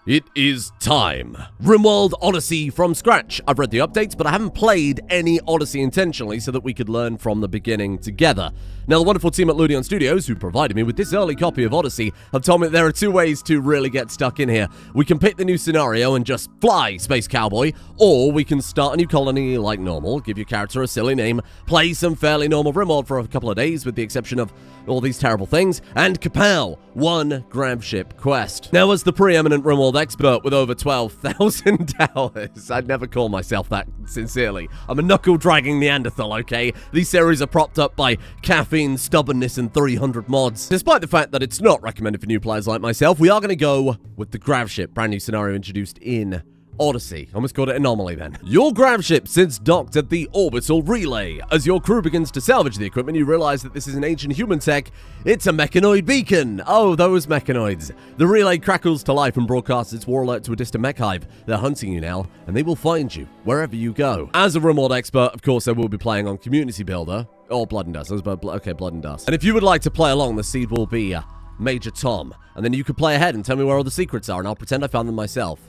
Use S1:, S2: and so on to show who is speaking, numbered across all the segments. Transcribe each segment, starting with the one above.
S1: It is time. Rimworld Odyssey from scratch. I've read the updates, but I haven't played any Odyssey intentionally so that we could learn from the beginning together. Now, the wonderful team at Ludion Studios, who provided me with this early copy of Odyssey, have told me that there are two ways to really get stuck in here. We can pick the new scenario and just fly, Space Cowboy, or we can start a new colony like normal, give your character a silly name, play some fairly normal Rimworld for a couple of days, with the exception of all these terrible things, and kapow! One Gravship quest. Now, as the preeminent Rimworld expert with over 12,000 hours, I'd never call myself that sincerely. I'm a knuckle-dragging Neanderthal, okay? These series are propped up by caffeine, stubbornness, and 300 mods. Despite the fact that it's not recommended for new players like myself, we are going to go with the Gravship, brand new scenario introduced in Odyssey. Almost called it Anomaly then. Your Gravship sits docked at the orbital relay. As your crew begins to salvage the equipment, you realize that this is an ancient human tech. It's a mechanoid beacon. Oh, those mechanoids. The relay crackles to life and broadcasts its war alert to a distant mech hive. They're hunting you now, and they will find you wherever you go. As a Rimworld expert, of course, I will be playing on Community Builder. Or Blood and Dust. Okay, Blood and Dust. And if you would like to play along, the seed will be Major Tom. And then you could play ahead and tell me where all the secrets are, and I'll pretend I found them myself.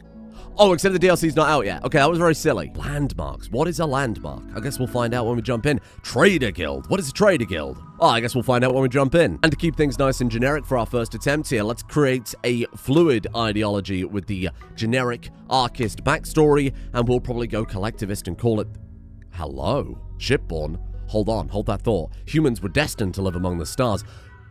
S1: Oh, except the DLC's not out yet. Okay, that was very silly. Landmarks. What is a landmark? I guess we'll find out when we jump in. Trader Guild. What is a Trader Guild? Oh, I guess we'll find out when we jump in. And to keep things nice and generic for our first attempt here, let's create a fluid ideology with the generic archist backstory, and we'll probably go collectivist and call it... Hello? Shipborne? Hold on, hold that thought. Humans were destined to live among the stars.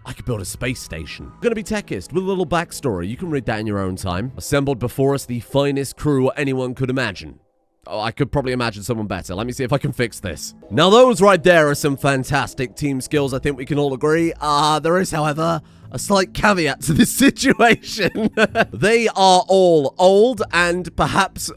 S1: I could build a space station. I'm gonna be techist with a little backstory. You can read that in your own time. Assembled before us the finest crew anyone could imagine. Oh, I could probably imagine someone better. Let me see if I can fix this. Now, those right there are some fantastic team skills. I think we can all agree. There is, however, a slight caveat to this situation. They are all old and perhaps,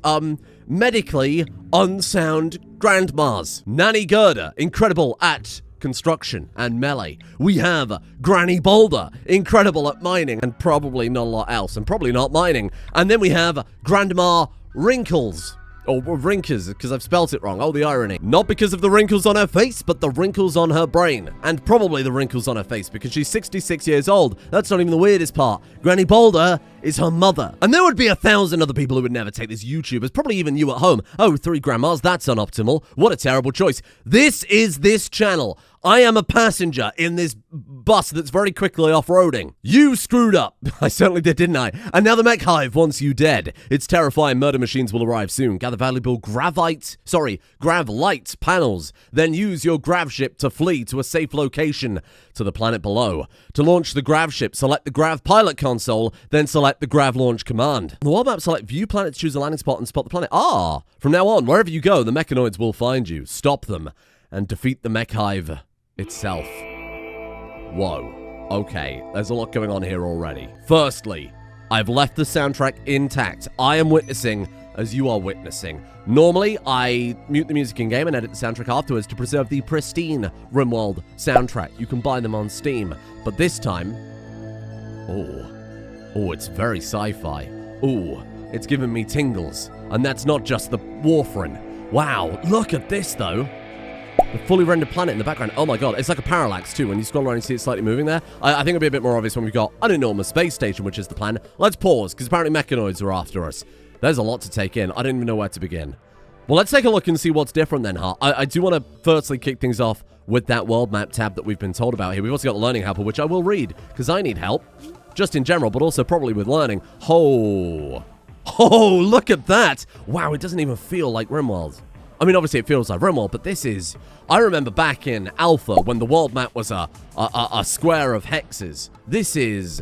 S1: medically unsound grandmas. Nanny Gerda, incredible at construction and melee. We have Granny Boulder, incredible at mining and probably not a lot else, and probably not mining. And then we have Grandma Wrinkles. Or Wrinkers, because I've spelt it wrong. Oh, the irony. Not because of the wrinkles on her face, but the wrinkles on her brain. And probably the wrinkles on her face, because she's 66 years old. That's not even the weirdest part. Granny Boulder is her mother. And there would be 1,000 other people who would never take this YouTubers, probably even you at home. Oh, 3 grandmas, that's unoptimal. What a terrible choice. This is this channel. I am a passenger in this bus that's very quickly off-roading. You screwed up. I certainly did, didn't I? And now the mech hive wants you dead. Its terrifying murder machines will arrive soon. Gather valuable gravlite panels. Then use your Gravship to flee to a safe location to the planet below. To launch the Gravship, select the Grav pilot console, then select the Grav launch command. On the world map, select view planet to choose a landing spot and spot the planet. From now on, wherever you go, the mechanoids will find you. Stop them and defeat the mech hive itself. Whoa. Okay, there's a lot going on here already. Firstly, I've left the soundtrack intact. I am witnessing as you are witnessing. Normally, I mute the music in-game and edit the soundtrack afterwards to preserve the pristine Rimworld soundtrack. You can buy them on Steam. But this time... Oh, it's very sci-fi. Oh, it's giving me tingles. And that's not just the warfarin. Wow, look at this, though. The fully rendered planet in the background. Oh my god, it's like a parallax too. When you scroll around and see it slightly moving there. I think it'll be a bit more obvious when we've got an enormous space station, which is the plan. Let's pause, because apparently mechanoids are after us. There's a lot to take in. I don't even know where to begin. Well, let's take a look and see what's different then, huh? I do want to firstly kick things off with that world map tab that we've been told about here. We've also got the learning helper, which I will read, because I need help. Just in general, but also probably with learning. Oh, look at that. Wow, it doesn't even feel like Rimworld. I mean, obviously it feels like Rimworld, but this is... I remember back in Alpha when the world map was a square of hexes. This is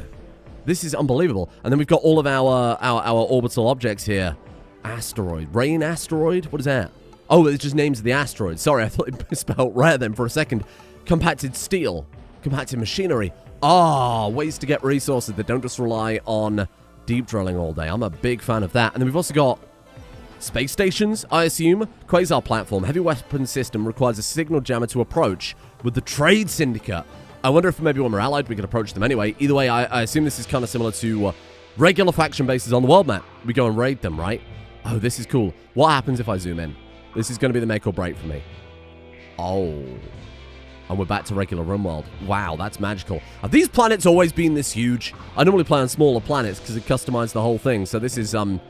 S1: unbelievable. And then we've got all of our orbital objects here. Asteroid. Rain asteroid? What is that? Oh, it just names the asteroid. Sorry, I thought it spelled rare then for a second. Compacted steel. Compacted machinery. Ways to get resources that don't just rely on deep drilling all day. I'm a big fan of that. And then we've also got... space stations, I assume. Quasar platform. Heavy weapon system requires a signal jammer to approach with the Trade Syndicate. I wonder if maybe when we're allied, we can approach them anyway. Either way, I assume this is kind of similar to regular faction bases on the world map. We go and raid them, right? Oh, this is cool. What happens if I zoom in? This is going to be the make or break for me. Oh. And we're back to regular Rimworld. Wow, that's magical. Have these planets always been this huge? I normally play on smaller planets because it customized the whole thing. So this is a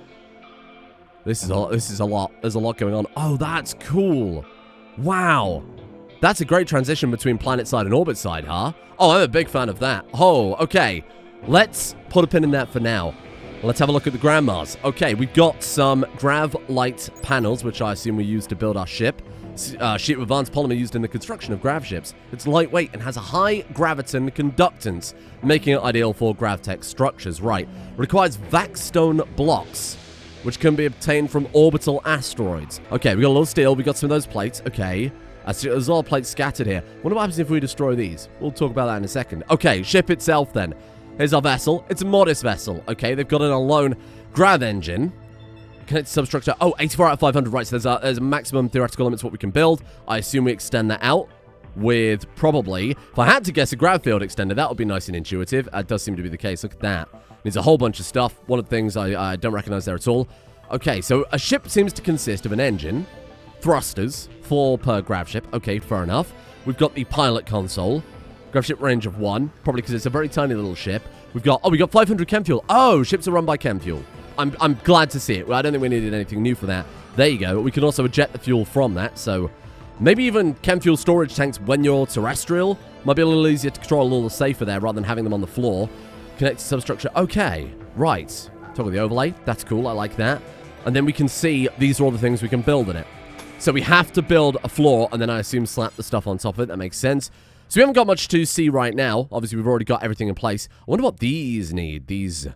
S1: lot. There's a lot going on. Oh, that's cool. Wow. That's a great transition between planet side and orbit side, huh? Oh, I'm a big fan of that. Oh, okay. Let's put a pin in that for now. Let's have a look at the grandmas. Okay, we've got some grav light panels, which I assume we use to build our ship. Sheet of advanced polymer used in the construction of grav ships. It's lightweight and has a high graviton conductance, making it ideal for gravtech structures. Right. Requires vac-stone blocks, which can be obtained from orbital asteroids. Okay, we got a little steel. We got some of those plates. Okay. There's a lot of plates scattered here. Wonder what happens if we destroy these. We'll talk about that in a second. Okay, ship itself then. Here's our vessel. It's a modest vessel. Okay, they've got an alone grav engine. Connected substructure. Oh, 84 out of 500. Right, so there's a maximum theoretical limit to what we can build. I assume we extend that out with probably, if I had to guess, a grav field extender. That would be nice and intuitive. That does seem to be the case. Look at that. Needs a whole bunch of stuff. One of the things I don't recognize there at all. Okay, so a ship seems to consist of an engine, thrusters, 4 per grav ship. Okay, fair enough. We've got the pilot console. Grav ship range of 1, probably because it's a very tiny little ship. We got 500 chem fuel. Oh, ships are run by chem fuel. I'm glad to see it. I don't think we needed anything new for that. There you go. We can also eject the fuel from that, so maybe even chem fuel storage tanks when you're terrestrial might be a little easier to control, a little safer there rather than having them on the floor. Connected substructure. Okay, right. Talk about the overlay. That's cool. I like that. And then we can see these are all the things we can build in it. So we have to build a floor, and then I assume slap the stuff on top of it. That makes sense. So we haven't got much to see right now. Obviously, we've already got everything in place. I wonder what these need. These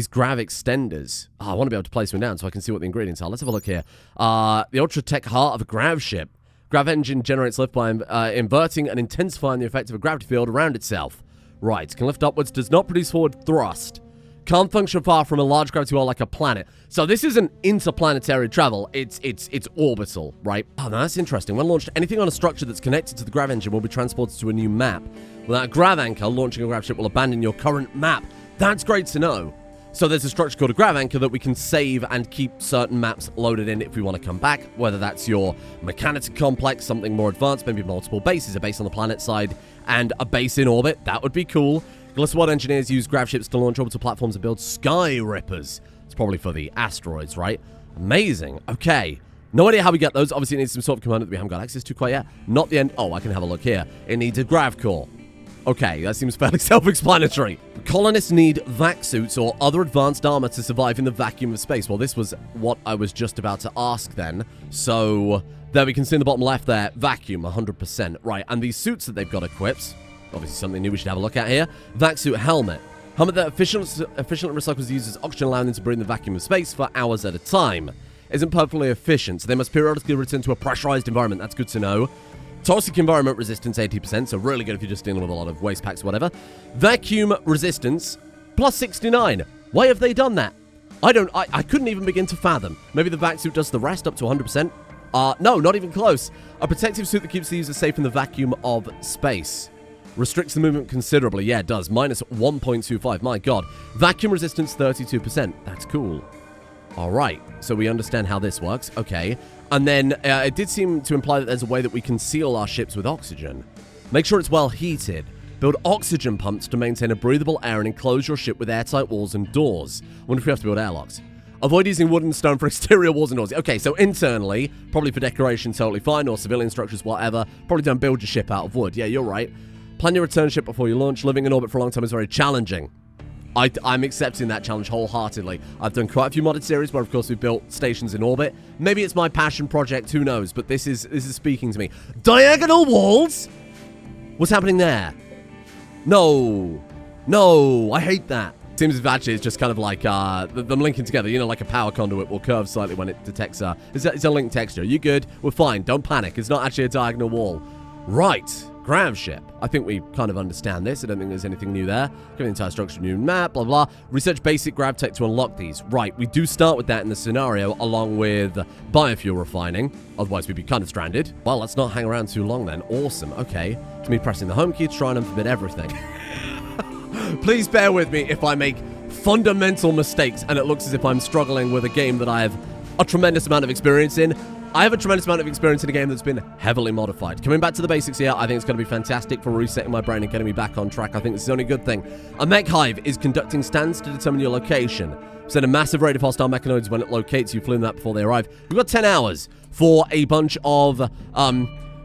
S1: grav extenders. Oh, I want to be able to place them down so I can see what the ingredients are. Let's have a look here. The ultra-tech heart of a grav ship. Grav engine generates lift by inverting and intensifying the effect of a gravity field around itself. Right. Can lift upwards. Does not produce forward thrust. Can't function far from a large gravity well like a planet. So this isn't interplanetary travel. It's orbital, right? Oh, now that's interesting. When launched, anything on a structure that's connected to the grav engine will be transported to a new map. Without a grav anchor, launching a grav ship will abandon your current map. That's great to know. So there's a structure called a grav anchor that we can save and keep certain maps loaded in if we want to come back, whether that's your mechanics complex, something more advanced, maybe multiple bases, a base on the planet side, and a base in orbit. That would be cool. Gliswad engineers use grav ships to launch orbital platforms and build sky rippers. It's probably for the asteroids, right? Amazing. Okay. No idea how we get those. Obviously, it needs some sort of component that we haven't got access to quite yet. Not the end. Oh, I can have a look here. It needs a grav core. Okay, that seems fairly self-explanatory. Colonists need vac suits or other advanced armor to survive in the vacuum of space. Well, this was what I was just about to ask then. So, there we can see in the bottom left there, vacuum, 100%. Right, and these suits that they've got equipped, obviously something new we should have a look at here. Vac suit helmet. Helmet that efficiently recycles the user's oxygen, allowing them to breathe in the vacuum of space for hours at a time. Isn't perfectly efficient, so they must periodically return to a pressurized environment. That's good to know. Toxic environment resistance 80%, so really good if you're just dealing with a lot of waste packs or whatever. Vacuum resistance plus 69. Why have they done that? I couldn't even begin to fathom. Maybe the vac suit does the rest up to 100%. No, not even close. A protective suit that keeps the user safe in the vacuum of space. Restricts the movement considerably. Yeah, it does. Minus 1.25. My god. Vacuum resistance 32%. That's cool. All right. So we understand how this works. Okay. And then it did seem to imply that there's a way that we can seal our ships with oxygen. Make sure it's well heated. Build oxygen pumps to maintain a breathable air and enclose your ship with airtight walls and doors. I wonder if we have to build airlocks. Avoid using wood and stone for exterior walls and doors. Okay, so internally, probably for decoration, totally fine, or civilian structures, whatever. Probably don't build your ship out of wood. Yeah, you're right. Plan your return ship before you launch. Living in orbit for a long time is very challenging. I'm accepting that challenge wholeheartedly. I've done quite a few modded series where, of course, we've built stations in orbit. Maybe it's my passion project, who knows? But this is speaking to me. Diagonal walls? What's happening there? No, I hate that. Seems as if actually it's just kind of like them linking together. You know, like a power conduit will curve slightly when it detects it's a linked texture. You good? We're fine. Don't panic. It's not actually a diagonal wall. Right. Gravship. I think we kind of understand this. I don't think there's anything new there. Give the entire structure a new map, blah, blah. Research basic grav tech to unlock these. Right, we do start with that in the scenario, along with biofuel refining. Otherwise, we'd be kind of stranded. Well, let's not hang around too long then. Awesome. Okay. It's me pressing the home key to try and unforbid everything. Please bear with me if I make fundamental mistakes and it looks as if I'm struggling with a game that I have a tremendous amount of experience in. I have a tremendous amount of experience in a game that's been heavily modified. Coming back to the basics here, I think it's going to be fantastic for resetting my brain and getting me back on track. I think this is only a good thing. A mech hive is conducting scans to determine your location. Send a massive rate of hostile mechanoids when it locates you, fleeing that before they arrive. We've got 10 hours for a bunch of,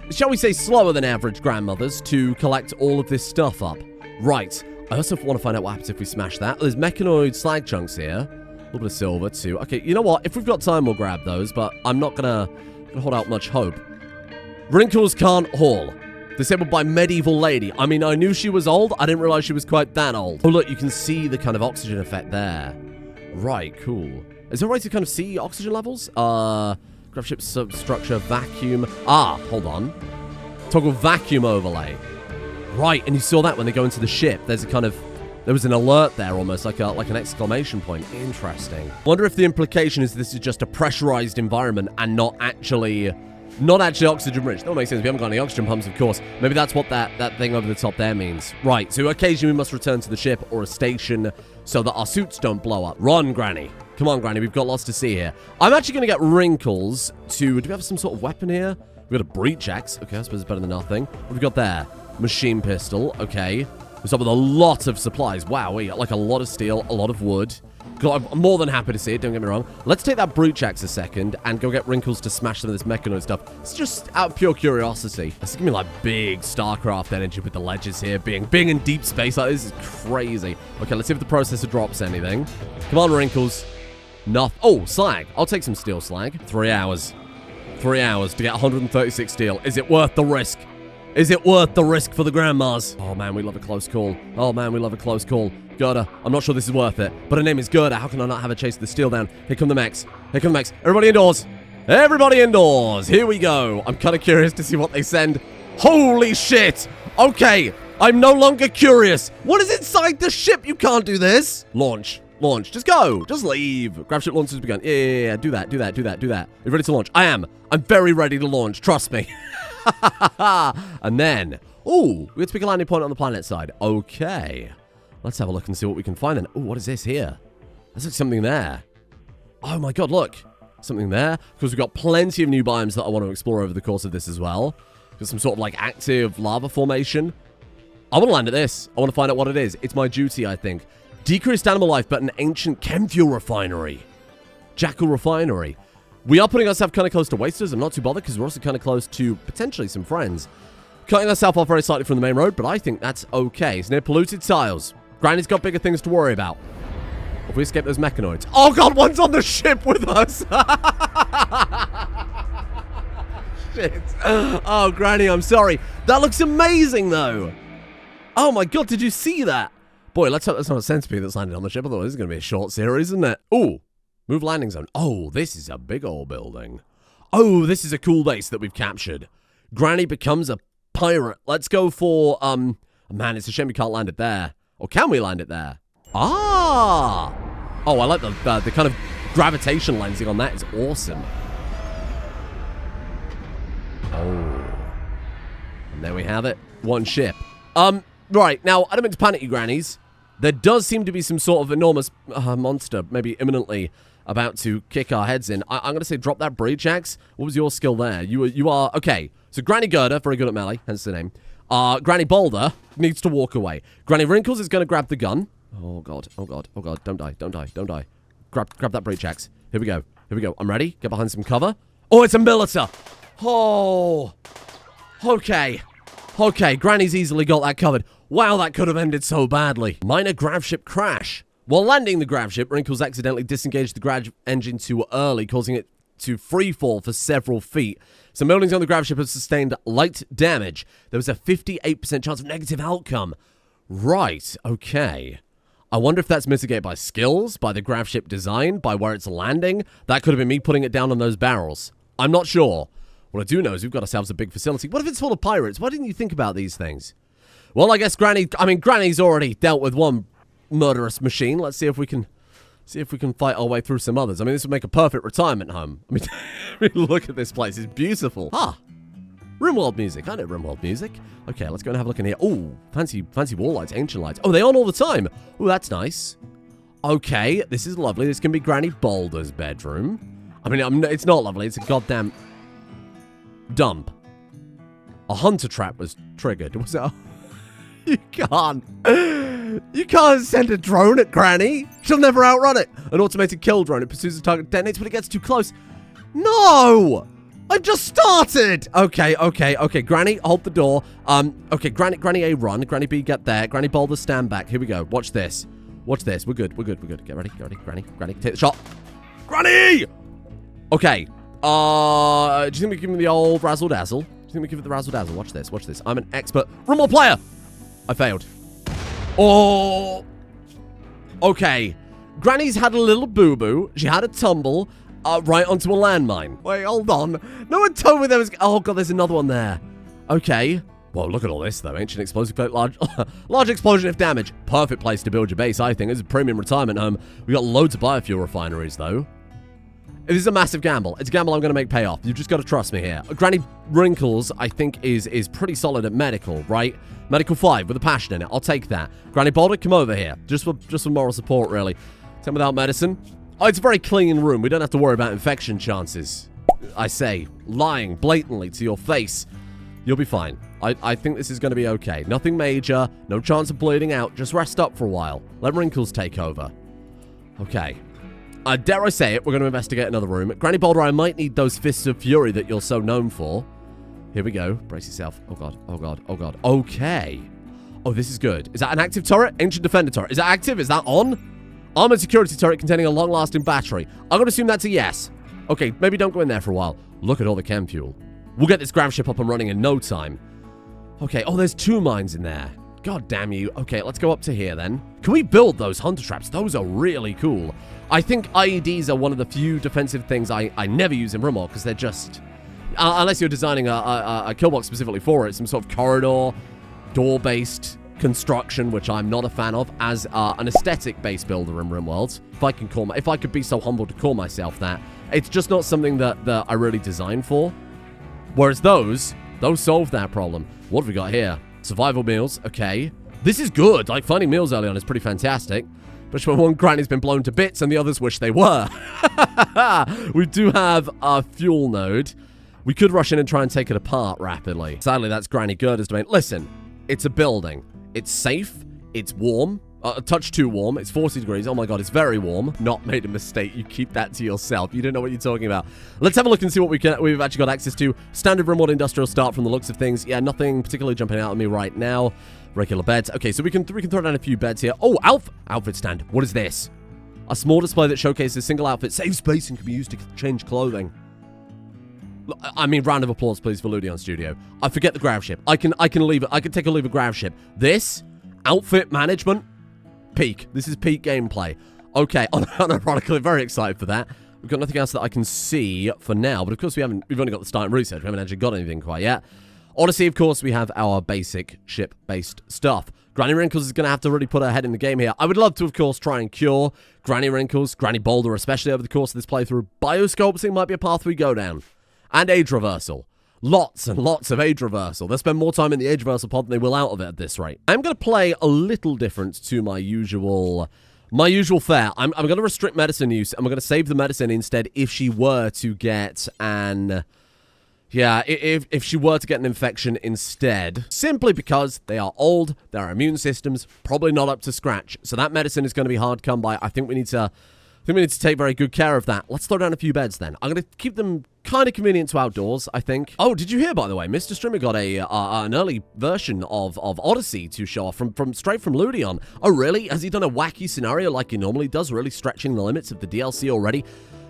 S1: shall we say, slower than average grandmothers to collect all of this stuff up. Right. I also want to find out what happens if we smash that. There's mechanoid slag chunks here. A little bit of silver, too. Okay, you know what? If we've got time, we'll grab those, but I'm not gonna hold out much hope. Wrinkles can't haul. Disabled by medieval lady. I mean, I knew she was old. I didn't realize she was quite that old. Oh, look, you can see the kind of oxygen effect there. Right, cool. Is there a way to kind of see oxygen levels? Gravship substructure, vacuum. Ah, hold on. Toggle vacuum overlay. Right, and you saw that when they go into the ship. There's a kind of... There was an alert there, almost like an exclamation point. Interesting. Wonder if the implication is this is just a pressurized environment and not actually oxygen rich. That makes sense. We haven't got any oxygen pumps, of course. Maybe that's what that thing over the top there means. Right, so occasionally we must return to the ship or a station so that our suits don't blow up. Run, Granny. Come on, Granny. We've got lots to see here. I'm actually going to get Wrinkles to... Do we have some sort of weapon here? We've got a breach axe. Okay, I suppose it's better than nothing. What have we got there? Machine pistol. Okay. We're up with a lot of supplies. Wow, we got like a lot of steel, a lot of wood. I'm more than happy to see it, don't get me wrong. Let's take that breach axe a second and go get Wrinkles to smash some of this mechanoid stuff. It's just out of pure curiosity. This is gonna be like big StarCraft energy with the ledges here. Being in deep space like this is crazy. Okay, let's see if the processor drops anything. Come on, Wrinkles. Nothing. Oh, slag. I'll take some steel slag. 3 hours. 3 hours to get 136 steel. Is it worth the risk? Is it worth the risk for the grandmas? Oh, man, we love a close call. Oh, man, we love a close call. Gerda, I'm not sure this is worth it, but her name is Gerda. How can I not have a chase of the steel down? Here come the mechs. Here come the mechs. Everybody indoors. Everybody indoors. Here we go. I'm kind of curious to see what they send. Holy shit. Okay, I'm no longer curious. What is inside the ship? You can't do this. Launch. Launch. Just go. Just leave. Gravship launch has begun. Yeah. Do that. Are you ready to launch? I am. I'm very ready to launch. Trust me. And then, ooh, we have to pick a landing point on the planet side. Okay. Let's have a look and see what we can find then. Ooh, what is this here? There's like something there. Oh my god, look. Something there. Because we've got plenty of new biomes that I want to explore over the course of this as well. Got some sort of like active lava formation. I want to land at this. I want to find out what it is. It's my duty, I think. Decreased animal life, but an ancient chem fuel refinery. Jackal refinery. We are putting ourselves kind of close to wasters. I'm not too bothered because we're also kind of close to potentially some friends. Cutting ourselves off very slightly from the main road, but I think that's okay. It's near polluted tiles. Granny's got bigger things to worry about. If we escape those mechanoids. Oh god, one's on the ship with us! Shit. Oh, Granny, I'm sorry. That looks amazing, though. Oh my god, did you see that? Boy, let's hope that's not a centipede that's landed on the ship. Otherwise, this is going to be a short series, isn't it? Ooh. Move landing zone. Oh, this is a big old building. Oh, this is a cool base that we've captured. Granny becomes a pirate. Let's go for, man, it's a shame we can't land it there. Or can we land it there? Ah! Oh, I like the kind of gravitation lensing on that. It's awesome. Oh. And there we have it. One ship. Right. Now, I don't mean to panic you, grannies. There does seem to be some sort of enormous monster, maybe imminently about to kick our heads in. I'm going to say drop that breach axe. What was your skill there? You are... Okay. So Granny Gerda, very good at melee, hence the name. Granny Boulder needs to walk away. Granny Wrinkles is going to grab the gun. Oh, God. Oh, God. Oh, God. Don't die. Don't die. Don't die. Grab that breach axe. Here we go. Here we go. I'm ready. Get behind some cover. Oh, it's a militer. Oh. Okay. Okay. Granny's easily got that covered. Wow, that could have ended so badly. Minor gravship crash. While landing the gravship, Wrinkles accidentally disengaged the grav engine too early, causing it to free fall for several feet. Some buildings on the gravship have sustained light damage. There was a 58% chance of negative outcome. Right, okay. I wonder if that's mitigated by skills, by the gravship design, by where it's landing. That could have been me putting it down on those barrels. I'm not sure. What I do know is we've got ourselves a big facility. What if it's full of pirates? Why didn't you think about these things? Well, I guess Granny's already dealt with one murderous machine. Let's see if we can fight our way through some others. I mean, this would make a perfect retirement home. I mean, look at this place. It's beautiful. Ah, Rimworld music. I know Rimworld music. Okay, let's go and have a look in here. Oh, fancy wall lights, ancient lights. Oh, they're on all the time. Oh, that's nice. Okay, this is lovely. This can be Granny Boulder's bedroom. I mean, it's not lovely. It's a goddamn Dump. A hunter trap was triggered. Was it? You can't send a drone at Granny. She'll never outrun it. An automated kill drone. It pursues the target, detonates when it gets too close. No! I just started! Okay. Granny, hold the door. Okay, Granny A, run. Granny B, get there. Granny Boulder, stand back. Here we go. Watch this. We're good. Get ready. Granny, take the shot. Granny! Okay. Do you think we give me the old razzle-dazzle? Do you think we give it the razzle-dazzle? Watch this. I'm an expert Rimworld player! I failed. Oh! Okay. Granny's had a little boo-boo. She had a tumble right onto a landmine. Wait, hold on. No one told me there was... Oh, God, there's another one there. Okay. Well, look at all this, though. Ancient explosive plate, large explosion if damage. Perfect place to build your base, I think. It's a premium retirement home. We got loads of biofuel refineries, though. This is a massive gamble. It's a gamble I'm going to make pay off. You've just got to trust me here. Granny Wrinkles, I think, is pretty solid at medical, right? Medical 5 with a passion in it. I'll take that. Granny Boulder, come over here. Just for moral support, really. 10 without medicine. Oh, it's a very clean room. We don't have to worry about infection chances. I say, lying blatantly to your face. You'll be fine. I think this is going to be okay. Nothing major. No chance of bleeding out. Just rest up for a while. Let Wrinkles take over. Okay. Dare I say it, we're going to investigate another room. Granny Boulder, I might need those fists of fury that you're so known for. Here we go. Brace yourself. Oh, God. Okay. Oh, this is good. Is that an active turret? Ancient defender turret. Is that active? Is that on? Armored security turret containing a long-lasting battery. I'm going to assume that's a yes. Okay, maybe don't go in there for a while. Look at all the chem fuel. We'll get this Gravship up and running in no time. Okay. Oh, there's 2 mines in there. God damn you. Okay, let's go up to here then. Can we build those hunter traps? Those are really cool. I think IEDs are one of the few defensive things I never use in Rimworld because they're just... unless you're designing a kill box specifically for it, some sort of corridor, door-based construction, which I'm not a fan of, as an aesthetic-based builder in Rimworld. If I could be so humble to call myself that. It's just not something that I really designed for. Whereas those solve that problem. What have we got here? Survival meals, okay. This is good. Like, finding meals early on is pretty fantastic. But when one granny's been blown to bits and the others wish they were. We do have a fuel node. We could rush in and try and take it apart rapidly. Sadly, that's Granny Gerda's domain. Listen, it's a building. It's safe. It's warm. A touch too warm. It's 40 degrees. Oh my God, it's very warm. Not made a mistake. You keep that to yourself. You don't know what you're talking about. Let's have a look and see what we've actually got access to. Standard Rimworld industrial start from the looks of things. Yeah, nothing particularly jumping out at me right now. Regular beds. Okay, so we can throw down a few beds here. Oh, outfit stand. What is this? A small display that showcases single outfit, save space, and can be used to change clothing. I mean, round of applause, please, for Ludion Studio. I forget the Gravship. I can leave it. I can take a leave a Gravship. This outfit management. Peak. This is peak gameplay. Okay, unironically, very excited for that. We've got nothing else that I can see for now, but of course we've only got the start and research. We haven't actually got anything quite yet. Odyssey, of course, we have our basic ship-based stuff. Granny Wrinkles is going to have to really put her head in the game here. I would love to, of course, try and cure Granny Wrinkles, Granny Boulder, especially over the course of this playthrough. Biosculpting might be a path we go down. And age reversal. Lots and lots of age reversal. They'll spend more time in the age reversal pod than they will out of it at this rate. I'm going to play a little different to my usual fare. I'm going to restrict medicine use. I'm going to save the medicine instead if she were to get an... Yeah, if she were to get an infection instead. Simply because they are old, their immune system's probably not up to scratch. So that medicine is going to be hard come by. I think we need to take very good care of that. Let's throw down a few beds then. I'm going to keep them kind of convenient to outdoors, I think. Oh, did you hear, by the way, Mr. Streamer got an early version of Odyssey to show off straight from Ludion. Oh, really? Has he done a wacky scenario like he normally does, really stretching the limits of the DLC already?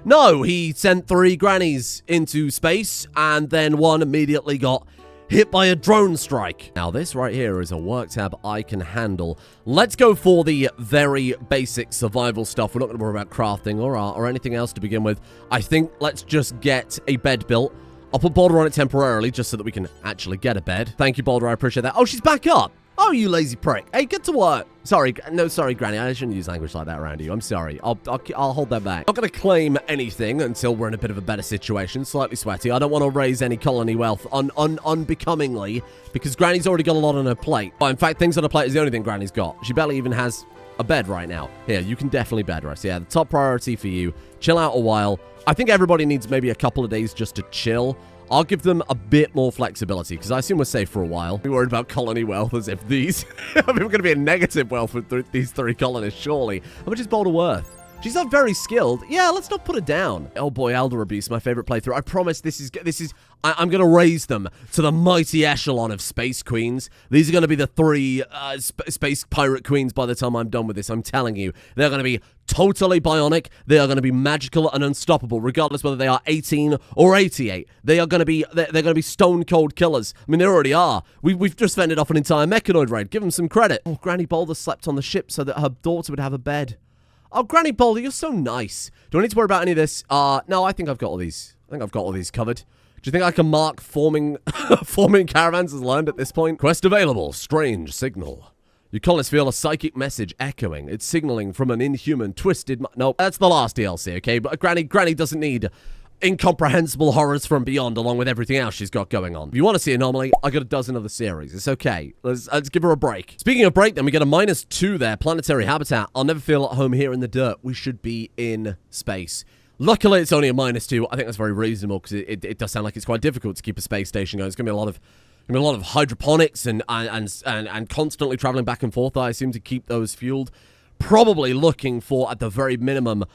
S1: No, he sent 3 grannies into space, and then one immediately got hit by a drone strike. Now, this right here is a work tab I can handle. Let's go for the very basic survival stuff. We're not going to worry about crafting or anything else to begin with. I think let's just get a bed built. I'll put Boulder on it temporarily just so that we can actually get a bed. Thank you, Boulder. I appreciate that. Oh, she's back up. Oh, you lazy prick. Hey, get to work. Sorry, Granny. I shouldn't use language like that around you. I'm sorry. I'll hold that back. I'm not going to claim anything until we're in a bit of a better situation. Slightly sweaty. I don't want to raise any colony wealth unbecomingly because Granny's already got a lot on her plate. But in fact, things on her plate is the only thing Granny's got. She barely even has a bed right now. Here, you can definitely bed rest. Yeah, the top priority for you. Chill out a while. I think everybody needs maybe a couple of days just to chill. I'll give them a bit more flexibility, because I assume we're safe for a while. We're worried about colony wealth as if these... I mean, we're going to be a negative wealth with these 3 colonists, surely. How much is Boulder worth? She's not very skilled. Yeah, let's not put her down. Oh boy, Elder Abuse, my favorite playthrough. I promise I'm going to raise them to the mighty echelon of Space Queens. These are going to be the 3 Space Pirate Queens by the time I'm done with this. I'm telling you. They're going to be totally bionic. They are going to be magical and unstoppable, regardless whether they are 18 or 88. They're going to be stone cold killers. I mean, they already are. We've just fended off an entire mechanoid raid. Give them some credit. Oh, Granny Boulder slept on the ship so that her daughter would have a bed. Oh, Granny Boulder, you're so nice. Do I need to worry about any of this? No, I think I've got all these. I think I've got all these covered. Do you think I can mark forming caravans as learned at this point? Quest available. Strange signal. Your colonists feel a psychic message echoing. It's signaling from an inhuman, twisted... No, that's the last DLC, okay? But Granny doesn't need incomprehensible horrors from beyond along with everything else she's got going on. If you want to see Anomaly, I got a dozen other series. It's okay. Let's give her a break. Speaking of break, then we get a -2 there. Planetary habitat. I'll never feel at home here in the dirt. We should be in space. Luckily, it's only a -2. I think that's very reasonable, because it does sound like it's quite difficult to keep a space station going. It's going to be a lot of hydroponics and constantly traveling back and forth, I assume, to keep those fueled. Probably looking for, at the very minimum,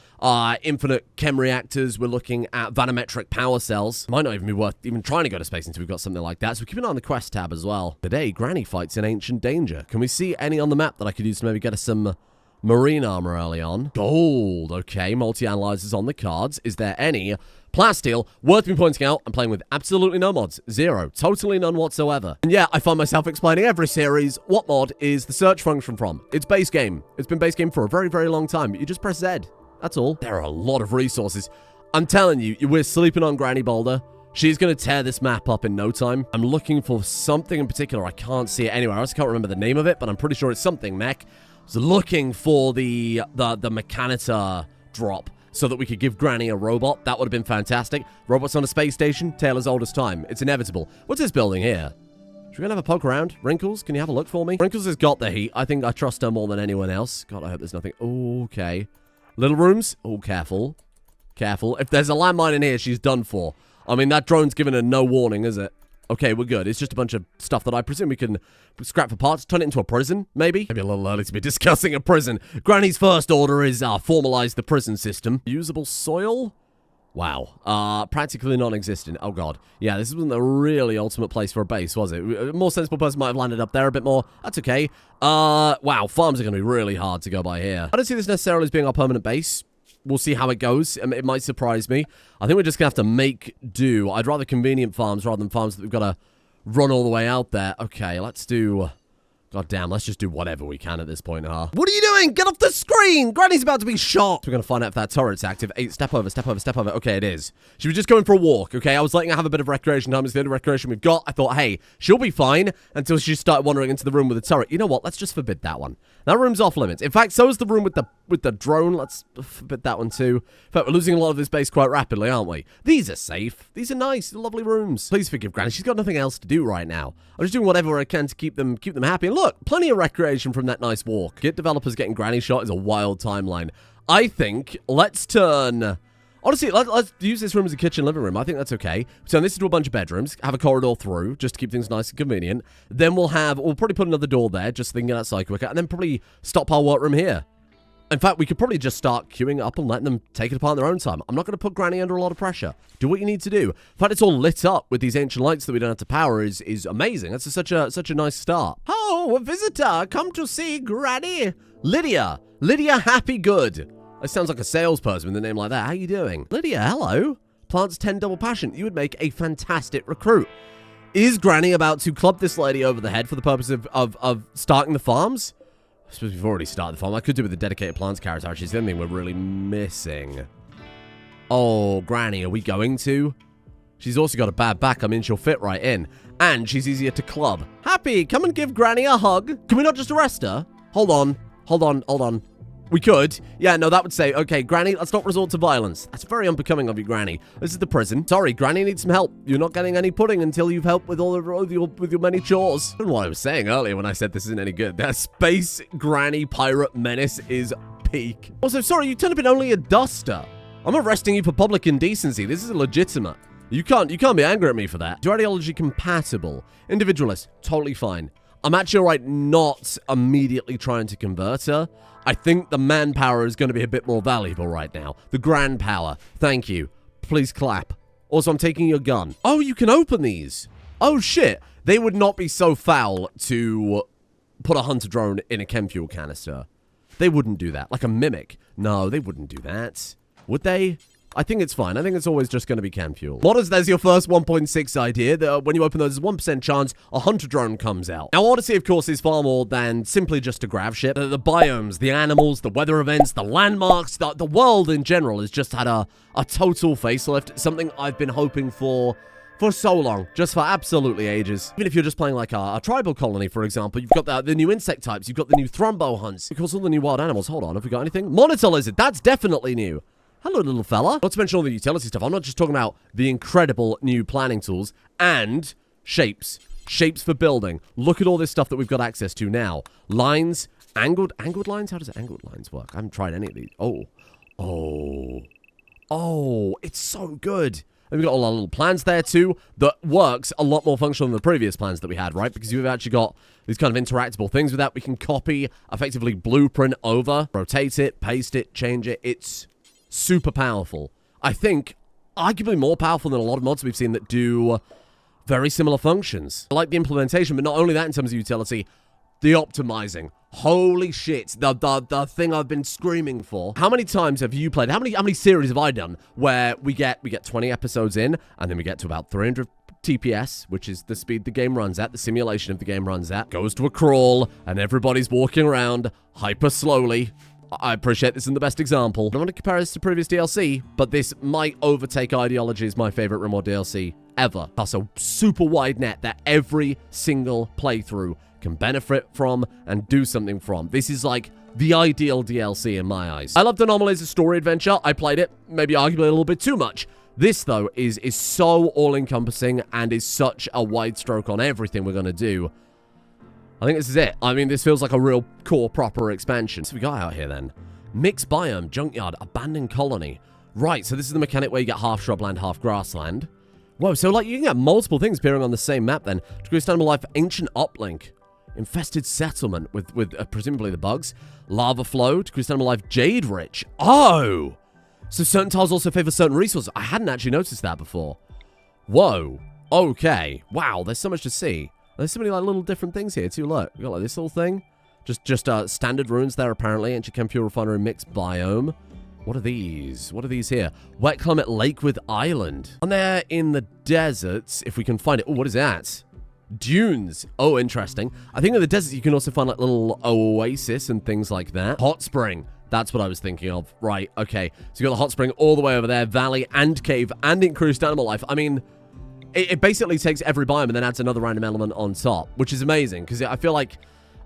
S1: infinite chem reactors. We're looking at vanometric power cells. Might not even be worth even trying to go to space until we've got something like that. So keep an eye on the quest tab as well. Today, Granny fights in ancient danger. Can we see any on the map that I could use to maybe get us some marine armor early on? Gold. Okay, multi-analyzers on the cards. Is there any? Plasteel, worth me pointing out, I'm playing with absolutely no mods. 0. Totally none whatsoever. And yeah, I find myself explaining every series what mod is the search function from. It's base game. It's been base game for a very, very long time. You just press Z. That's all. There are a lot of resources. I'm telling you, we're sleeping on Granny Boulder. She's going to tear this map up in no time. I'm looking for something in particular. I can't see it anywhere. I also can't remember the name of it, but I'm pretty sure it's something mech. I was looking for the mechanitor drop, so that we could give Granny a robot. That would have been fantastic. Robots on a space station, tale as old as time. It's inevitable. What's this building here? Should we go and have a poke around? Wrinkles, can you have a look for me? Wrinkles has got the heat. I think I trust her more than anyone else. God, I hope there's nothing. Okay. Little rooms. Oh, careful. Careful. If there's a landmine in here, she's done for. I mean, that drone's given her no warning, is it? Okay, we're good. It's just a bunch of stuff that I presume we can scrap for parts, turn it into a prison, maybe? Maybe a little early to be discussing a prison. Granny's first order is formalize the prison system. Usable soil? Wow. Practically non-existent. Oh, God. Yeah, this wasn't the really ultimate place for a base, was it? A more sensible person might have landed up there a bit more. That's okay. Wow, farms are going to be really hard to go by here. I don't see this necessarily as being our permanent base. We'll see how it goes. It might surprise me. I think we're just going to have to make do. I'd rather convenient farms rather than farms that we've got to run all the way out there. Okay, let's do... God damn, let's just do whatever we can at this point, huh? What are you doing? Get off the screen! Granny's about to be shot! We're going to find out if that turret's active. 8, step over, step over, step over. Okay, it is. She was just going for a walk, okay? I was letting her have a bit of recreation time. It's the only recreation we've got. I thought, hey, she'll be fine until she started wandering into the room with the turret. You know what? Let's just forbid that one. That room's off limits. In fact, so is the room with the drone. Let's forbid that one too. In fact, we're losing a lot of this base quite rapidly, aren't we? These are safe. These are nice, lovely rooms. Please forgive Granny. She's got nothing else to do right now. I'm just doing whatever I can to keep them happy. And look, plenty of recreation from that nice walk. Git developers getting Granny shot is a wild timeline. I think let's turn... Honestly, let's use this room as a kitchen living room. I think that's okay. Turn this into a bunch of bedrooms. Have a corridor through, just to keep things nice and convenient. Then we'll probably put another door there, just so they can get outside quicker. And then probably stockpile workroom here. In fact, we could probably just start queuing up and letting them take it apart in their own time. I'm not going to put Granny under a lot of pressure. Do what you need to do. In fact, it's all lit up with these ancient lights that we don't have to power is amazing. That's such a nice start. Oh, a visitor. Come to see Granny. Lydia. Lydia Happy Good. That sounds like a salesperson with a name like that. How you doing? Lydia, hello. Plants 10 double passion. You would make a fantastic recruit. Is Granny about to club this lady over the head for the purpose of starting the farms? I suppose we've already started the farm. I could do with a dedicated plants character. Actually, it's the only thing we're really missing. Oh, Granny, are we going to? She's also got a bad back. I mean, she'll fit right in. And she's easier to club. Happy, come and give Granny a hug. Can we not just arrest her? Hold on. Hold on. Hold on. We could. Yeah, no, that would say, okay, Granny, let's not resort to violence. That's very unbecoming of you, Granny. This is the prison. Sorry, Granny needs some help. You're not getting any pudding until you've helped with with your many chores. And what I was saying earlier when I said this isn't any good. That space Granny pirate menace is peak. Also, sorry, you turned up in only a duster. I'm arresting you for public indecency. This is illegitimate. You can't be angry at me for that. Your ideology compatible. Individualist, totally fine. I'm actually alright not immediately trying to convert her. I think the manpower is going to be a bit more valuable right now. The grand power. Thank you. Please clap. Also, I'm taking your gun. Oh, you can open these. Oh, shit. They would not be so foul to put a hunter drone in a chem fuel canister. They wouldn't do that. Like a mimic. No, they wouldn't do that. Would they? I think it's fine. I think it's always just going to be chem fuel. Modders, there's your first 1.6 idea. When you open those, there's a 1% chance a hunter drone comes out. Now, Odyssey, of course, is far more than simply just a grav ship. The biomes, the animals, the weather events, the landmarks, the world in general has just had a total facelift. Something I've been hoping for so long, just for absolutely ages. Even if you're just playing like a tribal colony, for example, you've got the new insect types, you've got the new thrombo hunts, of course, all the new wild animals. Hold on, have we got anything? Monitor lizard, that's definitely new. Hello, little fella. Not to mention all the utility stuff. I'm not just talking about the incredible new planning tools and shapes. Shapes for building. Look at all this stuff that we've got access to now. Lines. Angled lines? How does angled lines work? I haven't tried any of these. Oh, it's so good. And we've got all our little plans there too that works a lot more functional than the previous plans that we had, right? Because you've actually got these kind of interactable things with that. We can copy, effectively blueprint over, rotate it, paste it, change it. It's super powerful. I think arguably more powerful than a lot of mods we've seen that do very similar functions. I like the implementation, but not only that in terms of utility, the optimizing. Holy shit, the thing I've been screaming for. How many times have you played? How many series have I done where we get 20 episodes in and then we get to about 300 TPS, which is the speed the game runs at, the simulation of the game runs at, goes to a crawl and everybody's walking around hyper slowly. I appreciate this isn't the best example. I don't want to compare this to previous DLC, but this might overtake Ideology as my favorite Rimworld DLC ever. That's a super wide net that every single playthrough can benefit from and do something from. This is like the ideal DLC in my eyes. I loved Anomaly as a story adventure. I played it, maybe arguably a little bit too much. This, though, is so all-encompassing and is such a wide stroke on everything we're going to do. I think this is it. I mean, this feels like a real core, proper expansion. So we got out here, then. Mixed biome, junkyard, abandoned colony. Right, so this is the mechanic where you get half shrubland, half grassland. Whoa, so, like, you can get multiple things appearing on the same map, then. Degree of Animal Life, ancient uplink. Infested settlement with presumably the bugs. Lava flow, degree of Animal Life, jade rich. Oh! So certain tiles also favor certain resources. I hadn't actually noticed that before. Whoa. Okay. Wow, there's so much to see. There's so many like little different things here too. Look, we got like this little thing. Just standard ruins there apparently. Ancient chem fuel refinery mixed biome. What are these? What are these here? Wet climate lake with island. On there in the deserts, if we can find it. Oh, what is that? Dunes. Oh, interesting. I think in the desert you can also find like little oasis and things like that. Hot spring. That's what I was thinking of. Right, okay. So you got the hot spring all the way over there. Valley and cave and increased animal life. I mean, it basically takes every biome and then adds another random element on top, which is amazing because I feel like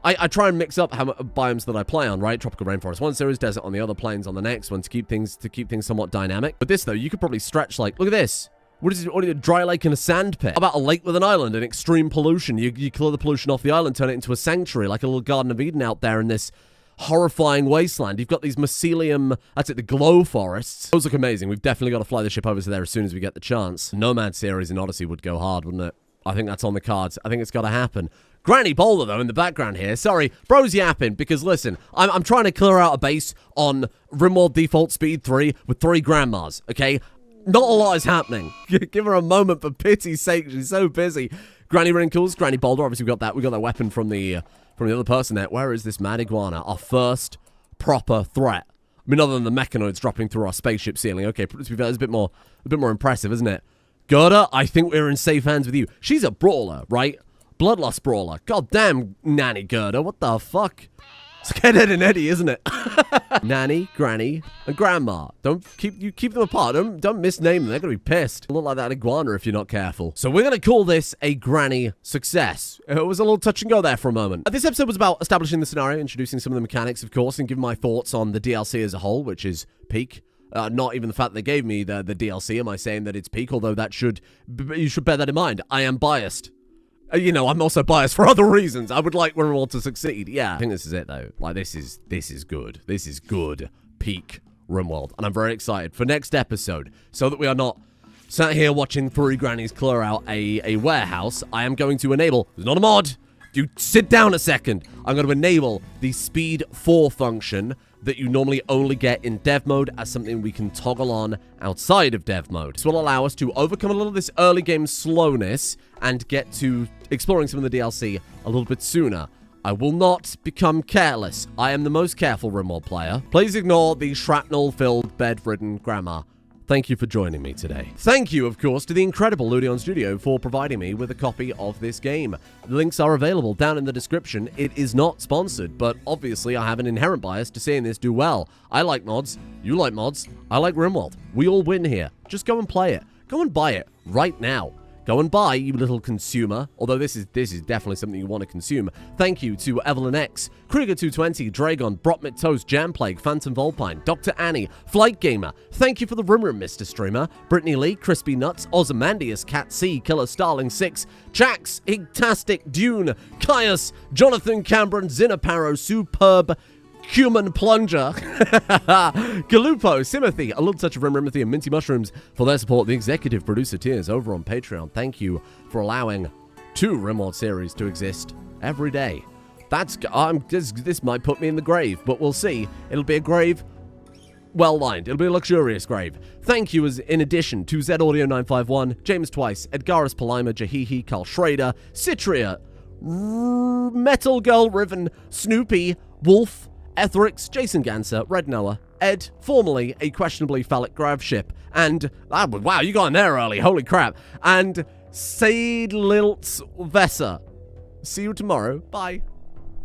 S1: I try and mix up how biomes that I play on, right? Tropical rainforest one series, desert on the other, plains on the next one to keep things somewhat dynamic. But this though, you could probably stretch like, look at this. What is it? What is it? A dry lake and a sand pit. How about a lake with an island and extreme pollution? You clear the pollution off the island, turn it into a sanctuary, like a little Garden of Eden out there in this horrifying wasteland. You've got these mycelium, that's it, the glow forests. Those look amazing. We've definitely got to fly the ship over to there as soon as we get the chance. Nomad series in Odyssey would go hard, wouldn't it? I think that's on the cards. I think it's got to happen. Granny Boulder, though, in the background here. Sorry, bro's yapping, because listen, I'm trying to clear out a base on Rimworld Default Speed 3 with 3 grandmas, okay? Not a lot is happening. Give her a moment, for pity's sake. She's so busy. Granny Wrinkles, Granny Boulder. Obviously, we got that weapon from the other person there. Where is this mad iguana? Our first proper threat. I mean, other than the mechanoids dropping through our spaceship ceiling. Okay, to be fair, it's a bit more impressive, isn't it? Gerda, I think we're in safe hands with you. She's a brawler, right? Bloodlust brawler. God damn, Nanny Gerda. What the fuck? Skedhead and Eddie, isn't it? Nanny, Granny, and Grandma. Don't keep them apart. Don't misname them. They're gonna be pissed. Look like that iguana if you're not careful. So we're gonna call this a Granny success. It was a little touch and go there for a moment. This episode was about establishing the scenario, introducing some of the mechanics, of course, and giving my thoughts on the DLC as a whole, which is peak. Not even the fact they gave me the DLC. Am I saying that it's peak? Although you should bear that in mind. I am biased. You know, I'm also biased for other reasons. I would like Rimworld to succeed. Yeah, I think this is it, though. Like, this is good. This is good peak Rimworld. And I'm very excited for next episode. So that we are not sat here watching 3 grannies clear out a warehouse. I am going to enable... There's not a mod. You sit down a second. I'm going to enable the Speed 4 function that you normally only get in dev mode as something we can toggle on outside of dev mode. This will allow us to overcome a little of this early game slowness and get to exploring some of the DLC a little bit sooner. I will not become careless. I am the most careful Rimworld player. Please ignore the shrapnel-filled, bedridden grandma. Thank you for joining me today. Thank you, of course, to the incredible Ludion Studio for providing me with a copy of this game. The links are available down in the description. It is not sponsored, but obviously I have an inherent bias to seeing this do well. I like mods. You like mods. I like Rimworld. We all win here. Just go and play it. Go and buy it right now. Go and buy, you little consumer. Although this is definitely something you want to consume. Thank you to Evelyn X, Krieger220, Dragon, Brotmit Toast, Jam Plague, Phantom Volpine, Dr. Annie, Flight Gamer. Thank you for the Room, Mr. Streamer. Brittany Lee, Crispy Nuts, Ozymandias, Cat C, Killer Starling 6, Jax, Igtastic, Dune, Caius, Jonathan Cameron, Zinaparo, Superb, Human Plunger, Galupo, Simothy, a little touch of Rimrimothy, and Minty Mushrooms for their support. The executive producer tiers over on Patreon. Thank you for allowing 2 Rimworld series to exist every day. This might put me in the grave, but we'll see. It'll be a grave well lined. It'll be a luxurious grave. Thank you in addition to Z Audio 951, James Twice, Edgarus Palima, Jahihi, Carl Schrader, Citria, Metal Girl Riven, Snoopy, Wolf, Etherix, Jason Ganser, Red Noah, Ed, formerly a questionably phallic Gravship, and, wow, you got in there early, holy crap, and Seidlilts Vesser. See you tomorrow, bye.